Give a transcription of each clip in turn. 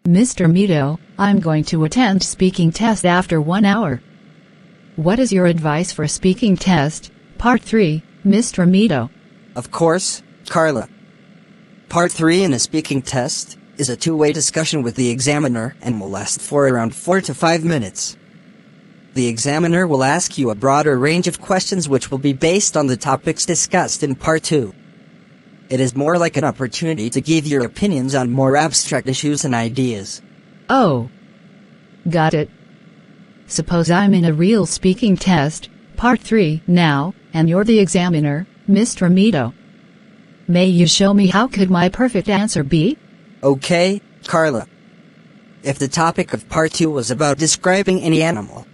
Mr. Medhat, I'm going to attend speaking test after 1 hour. What is your advice for speaking test? Part 3, Mr. Medhat. Of course, Carla. Part 3 in a speaking test is a two-way discussion with the examiner and will last for around 4 to 5 minutes. The examiner will ask you a broader range of questions which will be based on the topics discussed in Part 2. It is more like an opportunity to give your opinions on more abstract issues and ideas. Oh. Got it. Suppose I'm in a real speaking test, Part 3, now, and you're the examiner, Mr. Medhat. May you show me how could my perfect answer be? Okay, Carla. If the topic of Part 2 was about describing any animal,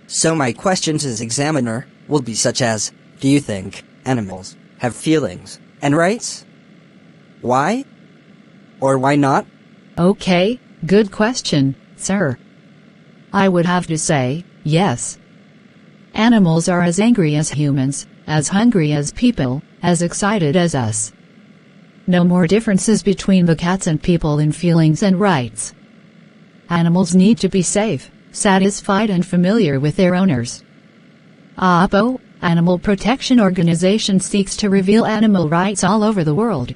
so my questions as examiner will be such as, do you think animals have feelings and rights? Why? Or why not? Okay, good question, sir. I would have to say, yes. Animals are as angry as humans, as hungry as people, as excited as us. No more differences between the cats and people in feelings and rights. Animals need to be safe, satisfied and familiar with their owners. APO, Animal Protection Organization, seeks to reveal animal rights all over the world.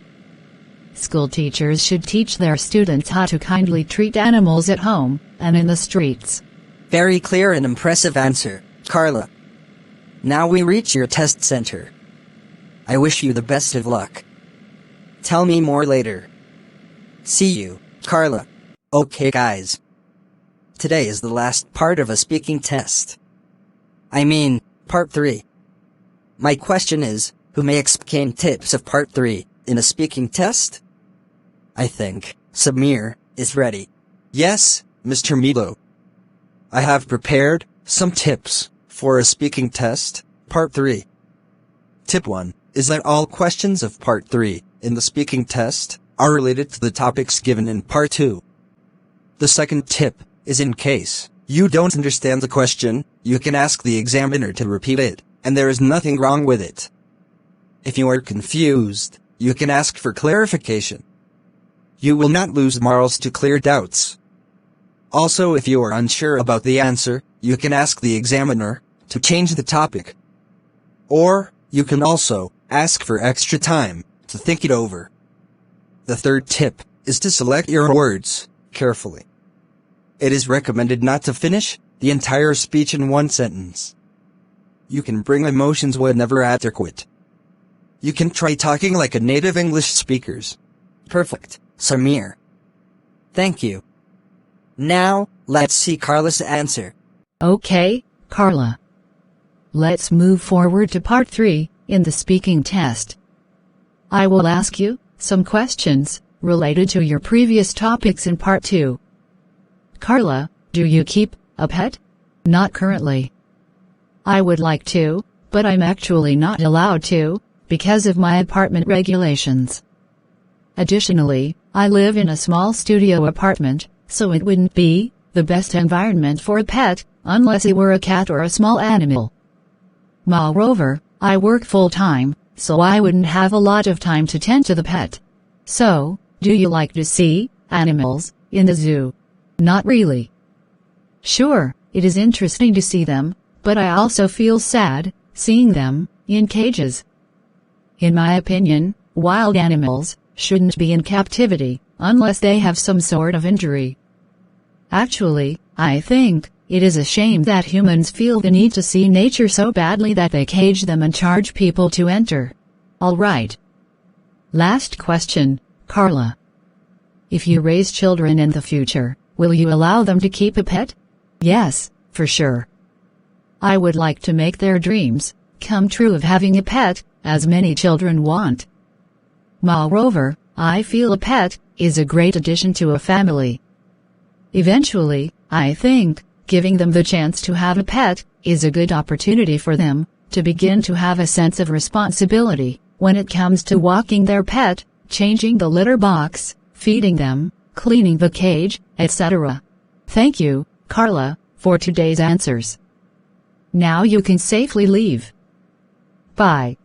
School teachers should teach their students how to kindly treat animals at home and in the streets. Very clear and impressive answer, Carla. Now we reach your test center. I wish you the best of luck. Tell me more later. See you, Carla. Okay guys. Today is the last part of a speaking test. I mean, Part 3. My question is, who may explain tips of Part 3 in a speaking test? I think Samir is ready. Yes, Mr. Medhat. I have prepared some tips for a speaking test, Part 3. Tip 1 is that all questions of Part 3 in the speaking test are related to the topics given in Part 2. The second tip is in case you don't understand the question, you can ask the examiner to repeat it, and there is nothing wrong with it. If you are confused, you can ask for clarification. You will not lose morals to clear doubts. Also, if you are unsure about the answer, you can ask the examiner to change the topic. Or, you can also ask for extra time to think it over. The third tip is to select your words carefully. It is recommended not to finish the entire speech in one sentence. You can bring emotions whenever adequate. You can try talking like a native English speakers. Perfect, Samir. Thank you. Now, let's see Carla's answer. Okay, Carla. Let's move forward to Part 3 in the speaking test. I will ask you some questions related to your previous topics in Part 2. Carla, do you keep a pet? Not currently. I would like to, but I'm actually not allowed to, because of my apartment regulations. Additionally, I live in a small studio apartment, so it wouldn't be the best environment for a pet, unless it were a cat or a small animal. Moreover, I work full-time, so I wouldn't have a lot of time to tend to the pet. So, do you like to see animals in the zoo? Not really. Sure, it is interesting to see them, but I also feel sad seeing them in cages. In my opinion, wild animals shouldn't be in captivity unless they have some sort of injury. Actually, I think it is a shame that humans feel the need to see nature so badly that they cage them and charge people to enter. All right. Last question, Carla. If you raise children in the future, will you allow them to keep a pet? Yes, for sure. I would like to make their dreams come true of having a pet, as many children want. Moreover, I feel a pet is a great addition to a family. Eventually, I think giving them the chance to have a pet is a good opportunity for them to begin to have a sense of responsibility when it comes to walking their pet, changing the litter box, feeding them, cleaning the cage, etc. Thank you, Carla, for today's answers. Now you can safely leave. Bye.